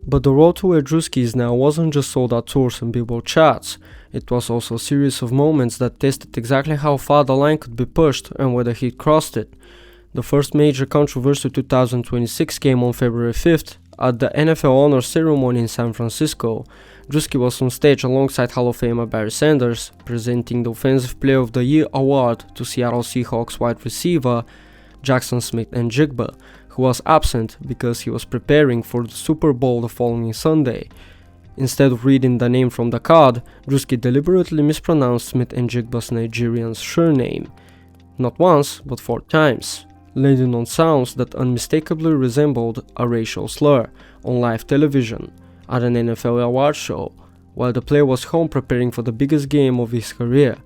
But the road to where Druski is now wasn't just sold out tours and billboard charts. It was also a series of moments that tested exactly how far the line could be pushed and whether he'd crossed it. The first major controversy of 2026 came on February 5th at the NFL Honors Ceremony in San Francisco. Druski was on stage alongside Hall of Famer Barry Sanders, presenting the Offensive Player of the Year award to Seattle Seahawks wide receiver Jackson Smith-Njigba, who was absent because he was preparing for the Super Bowl the following Sunday. Instead of reading the name from the card, Druski deliberately mispronounced Smith-Njigba's Nigerian surname, not once but 4 times, landing on sounds that unmistakably resembled a racial slur on live television at an NFL award show, while the player was home preparing for the biggest game of his career.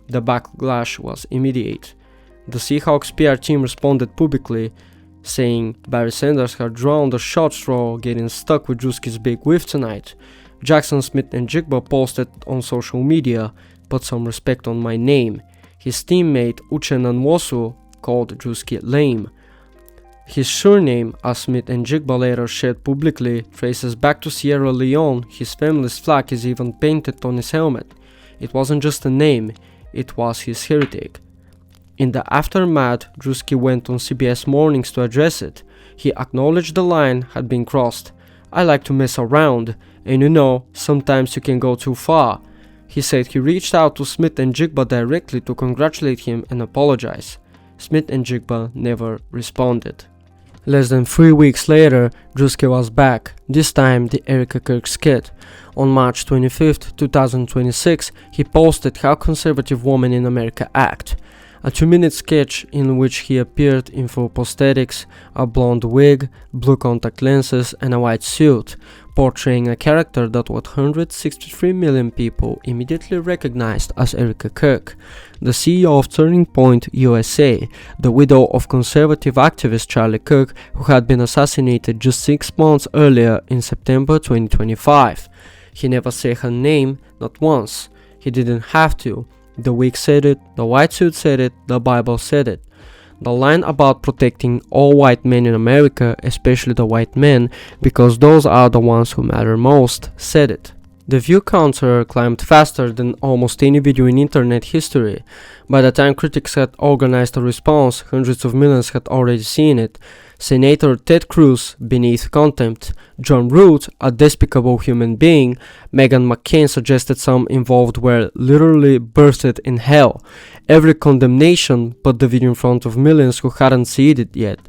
The backlash was immediate. The Seahawks PR team responded publicly, saying Barry Sanders had drawn the short straw, getting stuck with Druski's big whiff tonight. Jackson Smith-Njigba posted on social media, "Put some respect on my name." His teammate Uchenna Nwosu called Druski lame. His surname, as Smith-Njigba later shared publicly, traces back to Sierra Leone. His family's flag is even painted on his helmet. It wasn't just a name, it was his heritage. In the aftermath, Druski went on CBS Mornings to address it. He acknowledged the line had been crossed. "I like to mess around, and you know, sometimes you can go too far." He said he reached out to Smith-Njigba directly to congratulate him and apologize. Smith-Njigba never responded. Less than 3 weeks later, Druski was back, this time the Erika Kirk skit. On March 25, 2026, he posted How Conservative Women in America Act, a 2-minute sketch in which he appeared in full prosthetics, a blonde wig, blue contact lenses, and a white suit, portraying a character that 163 million people immediately recognized as Erika Kirk, the CEO of Turning Point USA, the widow of conservative activist Charlie Kirk, who had been assassinated just 6 months earlier in September 2025. He never said her name, not once. He didn't have to. The wig said it, the white suit said it, the Bible said it. The line about protecting all white men in America, especially the white men, because those are the ones who matter most, said it. The view counter climbed faster than almost any video in internet history. By the time critics had organized a response, hundreds of millions had already seen it. Senator Ted Cruz, beneath contempt, John Root, a despicable human being, Meghan McCain suggested some involved were literally birthed in hell. Every condemnation put the video in front of millions who hadn't seen it yet.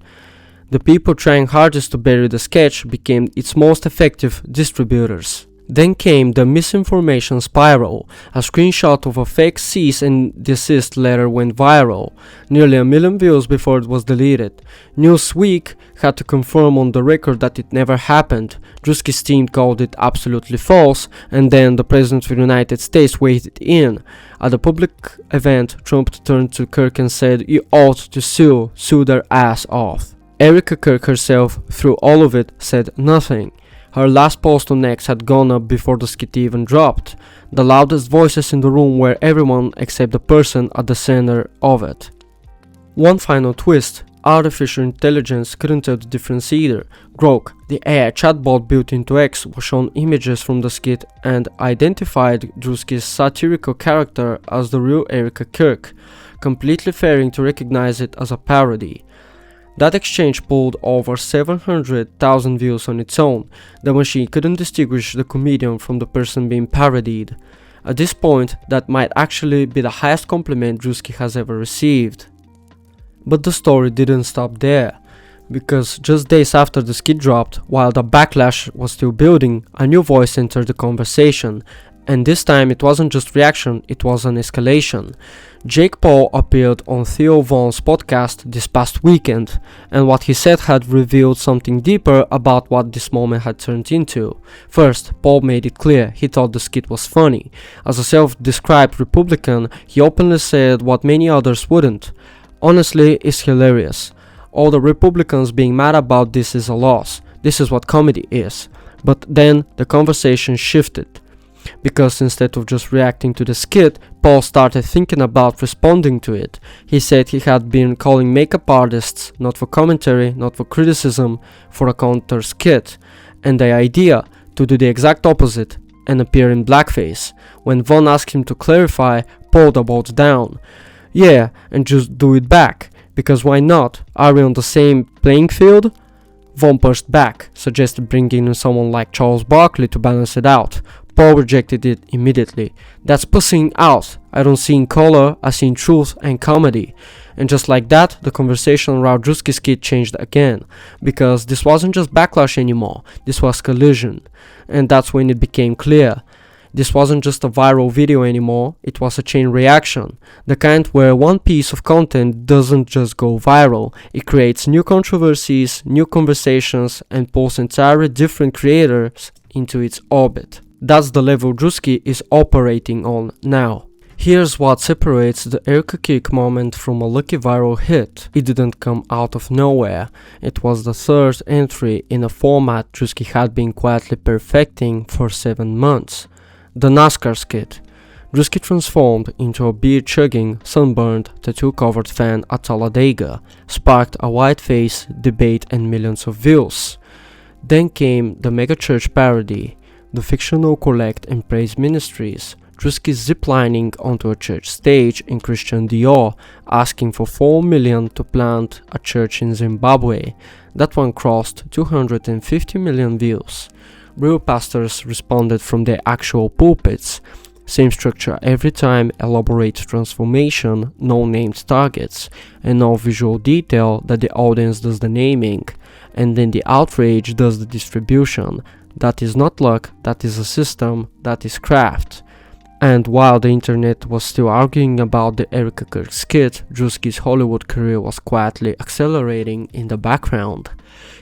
The people trying hardest to bury the sketch became its most effective distributors. Then came the misinformation spiral. A screenshot of a fake cease-and-desist letter went viral, nearly 1 million views before it was deleted. Newsweek had to confirm on the record that it never happened. Druski's team called it absolutely false, and then the President of the United States weighed in. At a public event, Trump turned to Kirk and said, "You ought to sue their ass off." Erika Kirk herself, through all of it, said nothing. Her last post on X had gone up before the skit even dropped. The loudest voices in the room were everyone except the person at the center of it. One final twist: artificial intelligence couldn't tell the difference either. Grok, the AI chatbot built into X, was shown images from the skit and identified Druski's satirical character as the real Erika Kirk, completely failing to recognize it as a parody. That exchange pulled over 700,000 views on its own. The machine couldn't distinguish the comedian from the person being parodied. At this point, that might actually be the highest compliment Druski has ever received. But the story didn't stop there, because just days after the skit dropped, while the backlash was still building, a new voice entered the conversation. And this time it wasn't just reaction, it was an escalation. Jake Paul appeared on Theo Von's podcast this past weekend, and what he said had revealed something deeper about what this moment had turned into. First, Paul made it clear he thought the skit was funny. As a self-described Republican, he openly said what many others wouldn't. Honestly, it's hilarious. All the Republicans being mad about this is a loss. This is what comedy is. But then the conversation shifted. Because instead of just reacting to the skit, Paul started thinking about responding to it. He said he had been calling makeup artists, not for commentary, not for criticism, for a counter skit. and the idea to do the exact opposite and appear in blackface. When Von asked him to clarify, Paul doubled down. Yeah, and just do it back, because why not? Are we on the same playing field? Von pushed back, suggested bringing in someone like Charles Barkley to balance it out. Paul rejected it immediately. That's pussing out. I don't see in color, I see in truth and comedy. And just like that, the conversation around Druski's skit changed again, because this wasn't just backlash anymore, this was collision. And that's when it became clear. This wasn't just a viral video anymore, it was a chain reaction. The kind where one piece of content doesn't just go viral, it creates new controversies, new conversations, and pulls entirely different creators into its orbit. That's the level Druski is operating on now. Here's what separates the Erika Kirk moment from a lucky viral hit. It didn't come out of nowhere. It was the third entry in a format Druski had been quietly perfecting for 7 months. The NASCAR skit. Druski transformed into a beer-chugging, sunburned, tattoo-covered fan at Talladega, sparked a whiteface debate and millions of views. Then came the megachurch parody, the fictional collect and praise ministries, Druski ziplining onto a church stage in Christian Dior, asking for 4 million to plant a church in Zimbabwe. That one crossed 250 million views. Real pastors responded from their actual pulpits. Same structure every time, elaborate transformation, no named targets, and no visual detail that the audience does the naming, and then the outrage does the distribution. That is not luck, that is a system, that is craft. And while the internet was still arguing about the Erika Kirk skit, Druski's Hollywood career was quietly accelerating in the background.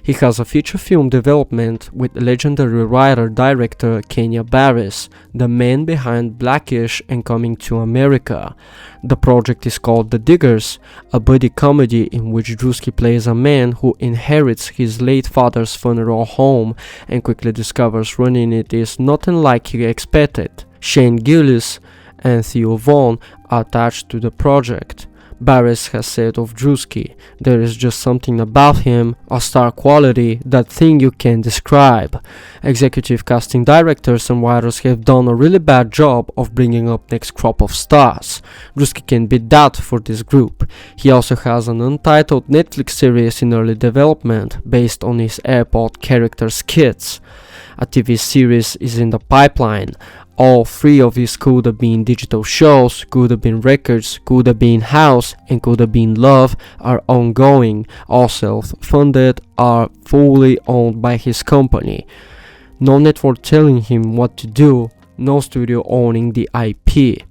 He has a feature film development with legendary writer-director Kenya Barris, the man behind Blackish and Coming to America. The project is called The Diggers, a buddy comedy in which Druski plays a man who inherits his late father's funeral home and quickly discovers running it is nothing like he expected. Shane Gillis and Theo Vaughn are attached to the project. Barris has said of Druski, there is just something about him, a star quality, that thing you can't describe. Executive casting directors and writers have done a really bad job of bringing up next crop of stars. Druski can be that for this group. He also has an untitled Netflix series in early development based on his airport character skits. A TV series is in the pipeline. All 3 of his Coulda Been digital shows, Coulda Been Records, Coulda Been House, and Coulda Been Love are ongoing, all self-funded, are fully owned by his company. No network telling him what to do, no studio owning the IP.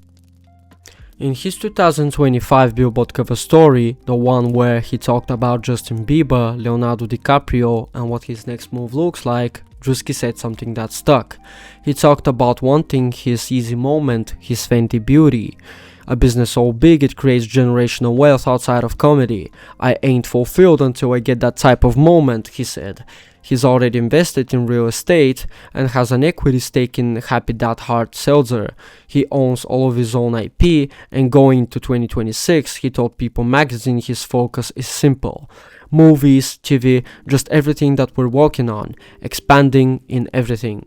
In his 2025 Billboard cover story, the one where he talked about Justin Bieber, Leonardo DiCaprio, and what his next move looks like, Druski said something that stuck. He talked about wanting his easy moment, his Fenty beauty. A business so big it creates generational wealth outside of comedy. I ain't fulfilled until I get that type of moment, he said. He's already invested in real estate and has an equity stake in Happy That Hard Seltzer. He owns all of his own IP, and going into 2026, he told People magazine his focus is simple. Movies, TV, just everything that we're working on, expanding in everything.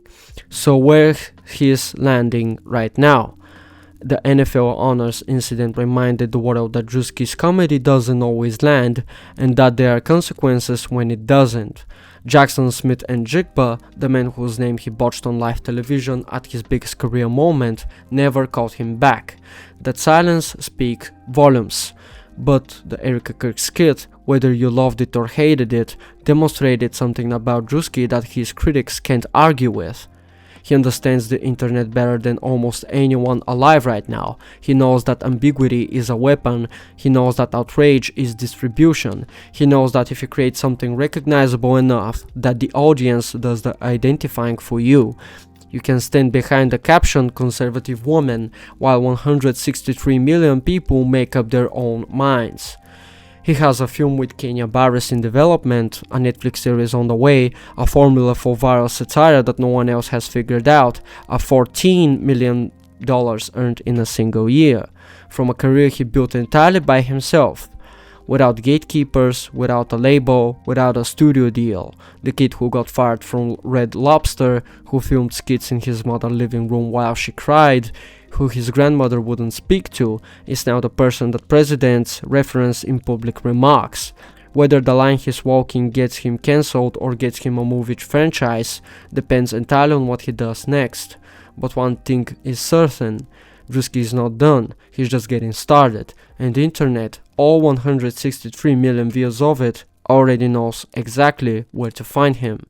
So where he's landing right now? The NFL honors incident reminded the world that Druski's comedy doesn't always land, and that there are consequences when it doesn't. Jackson Smith-Njigba, the man whose name he botched on live television at his biggest career moment, never called him back. That silence speaks volumes. But the Erika Kirk skit, whether you loved it or hated it, demonstrated something about Druski that his critics can't argue with. He understands the internet better than almost anyone alive right now. He knows that ambiguity is a weapon. He knows that outrage is distribution. He knows that if you create something recognizable enough that the audience does the identifying for you, you can stand behind the captioned conservative woman while 163 million people make up their own minds. He has a film with Kenya Barris in development, a Netflix series on the way, a formula for viral satire that no one else has figured out, a $14 million earned in a single year, from a career he built entirely by himself. without gatekeepers, without a label, without a studio deal. The kid who got fired from Red Lobster, who filmed skits in his mother's living room while she cried, who his grandmother wouldn't speak to, is now the person that presidents reference in public remarks. Whether the line he's walking gets him cancelled or gets him a movie franchise depends entirely on what he does next. But one thing is certain, Druski is not done, he's just getting started, and the internet, all 163 million views of it, already knows exactly where to find him.